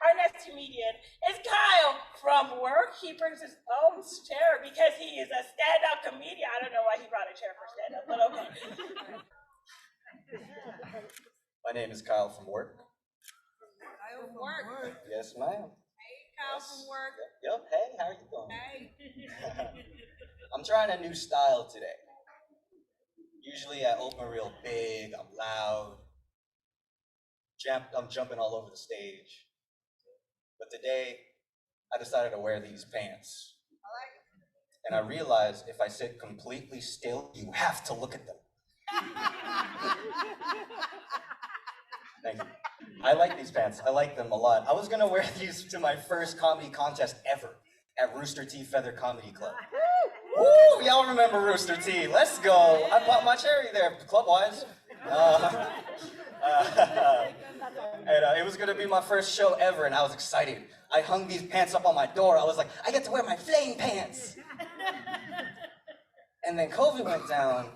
Our next comedian is Kyle from work. He brings his own chair because he is a stand-up comedian. I don't know why he brought a chair for stand-up, but okay. My name is Kyle from work. Kyle from work. Yes, ma'am. Hey, Kyle from work. Yep. Hey, how are you doing? Hey. I'm trying a new style today. Usually I open real big, I'm loud, I'm jumping all over the stage. But today, I decided to wear these pants. I like it. And I realized if I sit completely still, you have to look at them. Thank you. I like these pants. I like them a lot. I was gonna wear these to my first comedy contest ever at Rooster T Feather Comedy Club. Woo! Y'all remember Rooster T? Let's go. I popped my cherry there, club-wise. And it was gonna be my first show ever, and I was excited. I hung these pants up on my door. I was like, I get to wear my flame pants. And then COVID went down,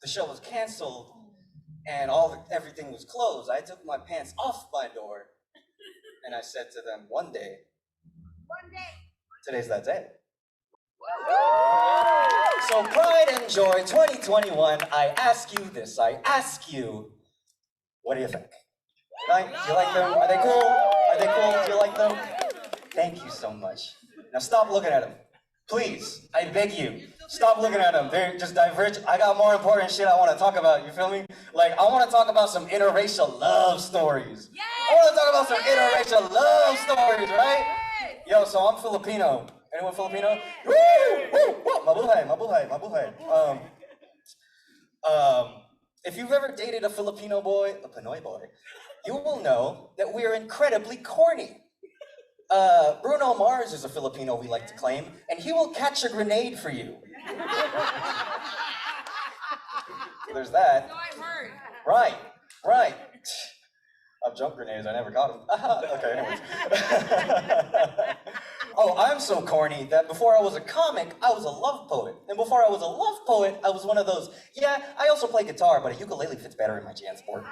the show was canceled, and everything was closed. I took my pants off my door, and I said to them, one day, today's that day. So pride and joy 2021, I ask you this, what do you think? Right? Do you like them? Are they cool? Are they cool? Do you like them? Thank you so much. Now stop looking at them. Please, I beg you, stop looking at them. They're just divergent. I got more important shit I want to talk about, you feel me? Like, I want to talk about some interracial love stories. Yes! I want to talk about some interracial love stories, right? Yo, so I'm Filipino. Anyone Filipino? Woo! Woo! Woo! Mabuhay, mabuhay, mabuhay. If you've ever dated a Filipino boy, a Pinoy boy, you will know that we are incredibly corny. Bruno Mars is a Filipino, we like to claim, and he will catch a grenade for you. There's that. No, I've heard. Right, right. I've jumped grenades, I never got them. Okay, anyways. Oh, I'm so corny that before I was a comic, I was a love poet. And before I was a love poet, I was one of those, yeah, I also play guitar, but a ukulele fits better in my jam sport.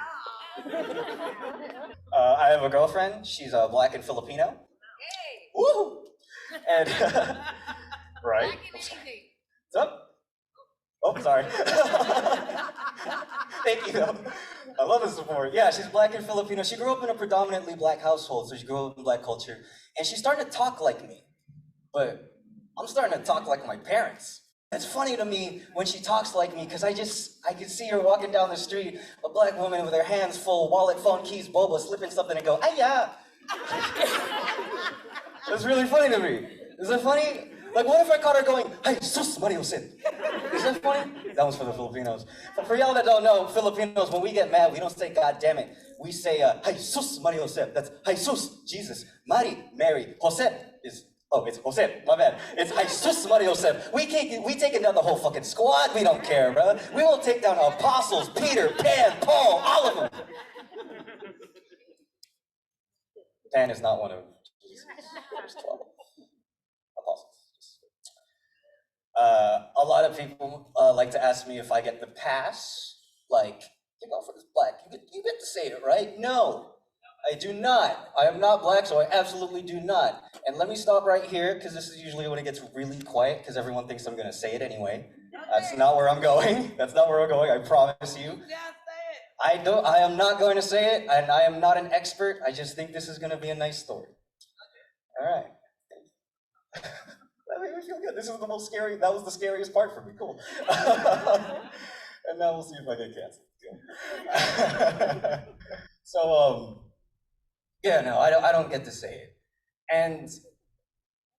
I have a girlfriend, she's Black and Filipino. Hey. Woo! And, right? Black and anything. What's up? Oh, sorry. Thank you. I love the support. Yeah, she's Black and Filipino. She grew up in a predominantly Black household, so she grew up in Black culture. And she started to talk like me, but I'm starting to talk like my parents. It's funny to me when she talks like me, because I can see her walking down the street, a Black woman with her hands full, wallet, phone, keys, boba, slipping something and go, "Ay-ya." That's really funny to me. Is that funny? Like, what if I caught her going, "Hey, sus, Mario Sin"? Is that funny? That was for the Filipinos. But for y'all that don't know, Filipinos, when we get mad, we don't say "God damn it." We say, "Hey, sus, Mario Jose." That's Jesus, Jesus, Mary, Jose is, oh, it's Jose, my bad. It's Jesus, Mario Jose. We taking down the whole fucking squad. We don't care, bro. We will take down apostles, Peter, Pan, Paul, all of them. Pan is not one of Jesus. There's 12 apostles. A lot of people like to ask me if I get the pass, like, your girlfriend is Black, you get to say it, right? No, I do not. I am not Black, so I absolutely do not. And let me stop right here, because this is usually when it gets really quiet, because everyone thinks I'm going to say it anyway. That's not where I'm going. That's not where I'm going, I promise you. I am not going to say it, and I am not an expert. I just think this is going to be a nice story. All right. That made me feel good. This is the most scary, that was the scariest part for me, cool. And now we'll see if I get canceled. So, yeah, no, I don't get to say it. And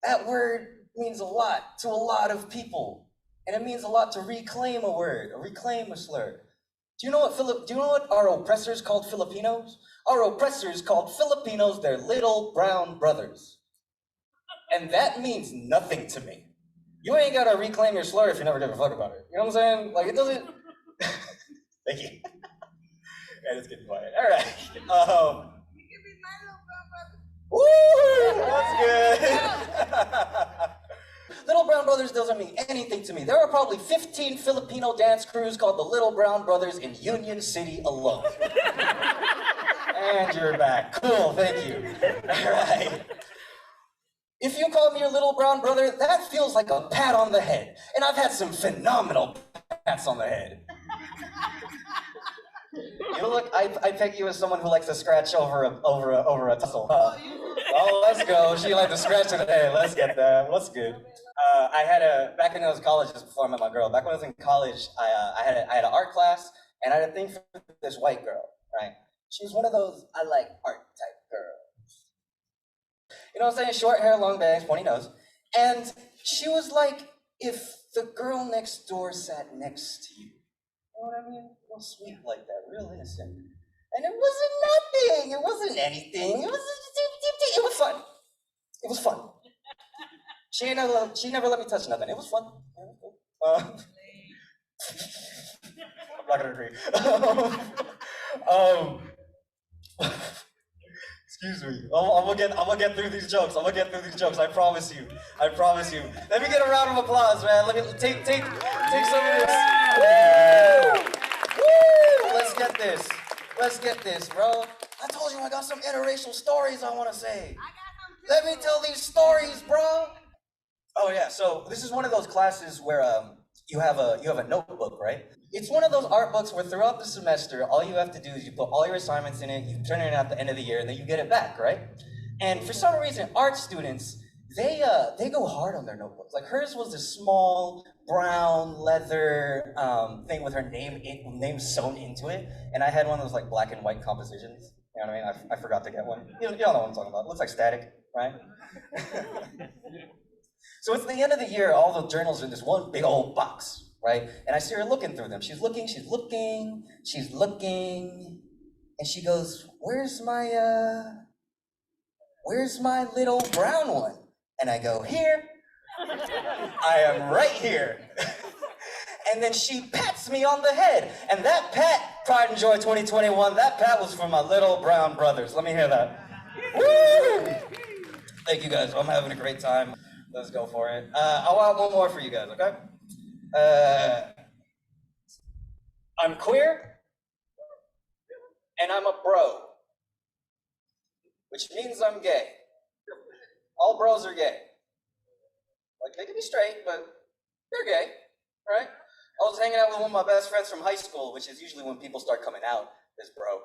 that word means a lot to a lot of people. And it means a lot to reclaim a word, or reclaim a slur. Do you know what our oppressors called Filipinos? Our oppressors called Filipinos their little brown brothers. And that means nothing to me. You ain't gotta reclaim your slur if you never give a fuck about it. You know what I'm saying? Like, it doesn't... Thank you. And it's getting quiet. All right. You can be my little brown brother. Woo! That's good. Little Brown Brothers doesn't mean anything to me. There are probably 15 Filipino dance crews called the Little Brown Brothers in Union City alone. And you're back. Cool, thank you. All right. If you call me your little brown brother, that feels like a pat on the head. And I've had some phenomenal pats on the head. You look, I peg you as someone who likes to scratch over a tussle. Oh, let's go. She liked to scratch it. Hey, let's get that. What's good? Back when I was in college, just before I met my girl, back when I was in college, I had an art class, and I had a thing for this white girl, right? She was one of those, I like art type girls. You know what I'm saying? Short hair, long bangs, pointy nose. And she was like, if the girl next door sat next to you. You know what I mean? Real sweet like that, real innocent. And it wasn't nothing, it wasn't anything. It was fun. It was fun. She never let me touch nothing. It was fun. I'm not gonna agree. Excuse me. I'm gonna get through these jokes. I promise you. Let me get a round of applause, man. Let me take some of this. Woo! Woo! Let's get this, bro. I told you I got some interracial stories I want to say. Let me tell these stories, bro. Oh yeah. So this is one of those classes where you have a notebook, right? It's one of those art books where throughout the semester, all you have to do is you put all your assignments in it, you turn it in at the end of the year, and then you get it back, right? And for some reason, art students, they go hard on their notebooks. Like hers was a small brown leather thing with her name sewn into it, and I had one of those like black and white compositions. You know what I mean? I forgot to get one. You all know what I'm talking about. It looks like static, right? So it's the end of the year, all the journals are in this one big old box, right? And I see her looking through them. She's looking, and she goes, where's my little brown one? And I go, here. I am right here. And then she pats me on the head. And that pat, Pride and Joy 2021, that pat was for my little brown brothers. Let me hear that. Woo! Thank you guys, I'm having a great time. Let's go for it. I want one more for you guys, okay? I'm queer, and I'm a bro, which means I'm gay. All bros are gay. Like, they can be straight, but they're gay, right? I was hanging out with one of my best friends from high school, which is usually when people start coming out as bro.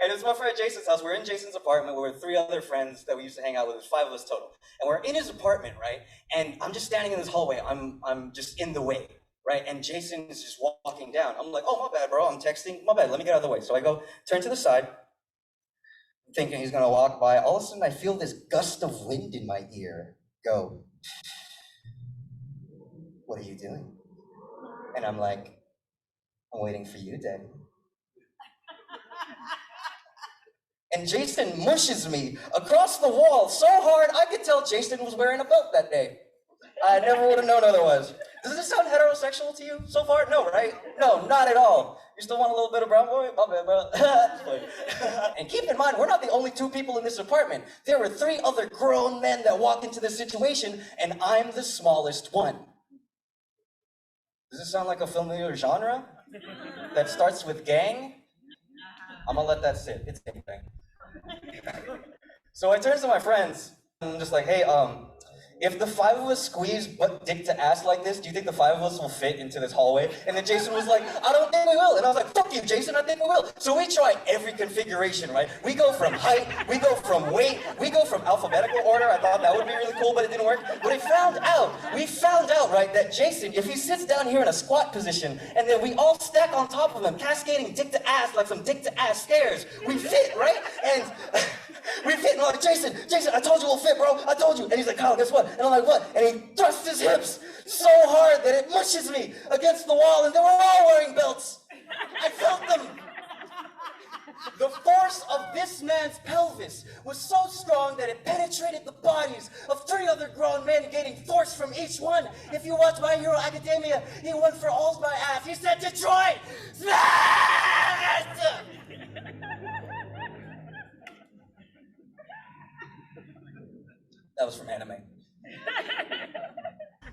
And it's my friend Jason's house. We're in Jason's apartment. We're with 3 other friends that we used to hang out with. There's 5 of us total. And we're in his apartment, right? And I'm just standing in this hallway. I'm just in the way, right? And Jason is just walking down. I'm like, oh, my bad, bro. I'm texting. My bad. Let me get out of the way. So I go, turn to the side, thinking he's going to walk by. All of a sudden, I feel this gust of wind in my ear go, what are you doing? And I'm like, I'm waiting for you, Daddy. And Jason mushes me across the wall so hard, I could tell Jason was wearing a belt that day. I never would have known otherwise. Does this sound heterosexual to you so far? No, right? No, not at all. You still want a little bit of brown boy? My bad, bro. And keep in mind, we're not the only 2 people in this apartment. There were 3 other grown men that walked into this situation, and I'm the smallest one. Does this sound like a familiar genre that starts with gang? I'm gonna let that sit. It's a thing. So I turn to my friends, and I'm just like, hey, if the 5 of us squeeze dick to ass like this, do you think the 5 of us will fit into this hallway? And then Jason was like, I don't think we will. And I was like, fuck you, Jason, I think we will. So we try every configuration, right? We go from height, we go from weight, we go from alphabetical order. I thought that would be really cool, but it didn't work. But we found out, right, that Jason, if he sits down here in a squat position, and then we all stack on top of him, cascading dick to ass like some dick to ass stairs, we fit, right? And we fit, and I'm like, Jason, I told you we'll fit, bro. I told you. And he's like, Kyle, guess what? And I'm like, what? And he thrusts his hips so hard that it mushes me against the wall, and they were all wearing belts. I felt them. The force of this man's pelvis was so strong that it penetrated the bodies of 3 other grown men, gaining force from each one. If you watch My Hero Academia, he went for all's my ass. He said, Detroit! That was from anime.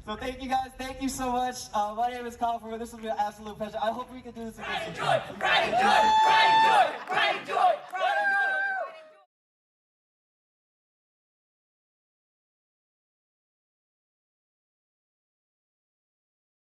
So thank you guys. Thank you so much. My name is Kyle. This has been an absolute pleasure. I hope we can do this again. Brian Jordan, Brian Jordan, Brian Jordan, Brian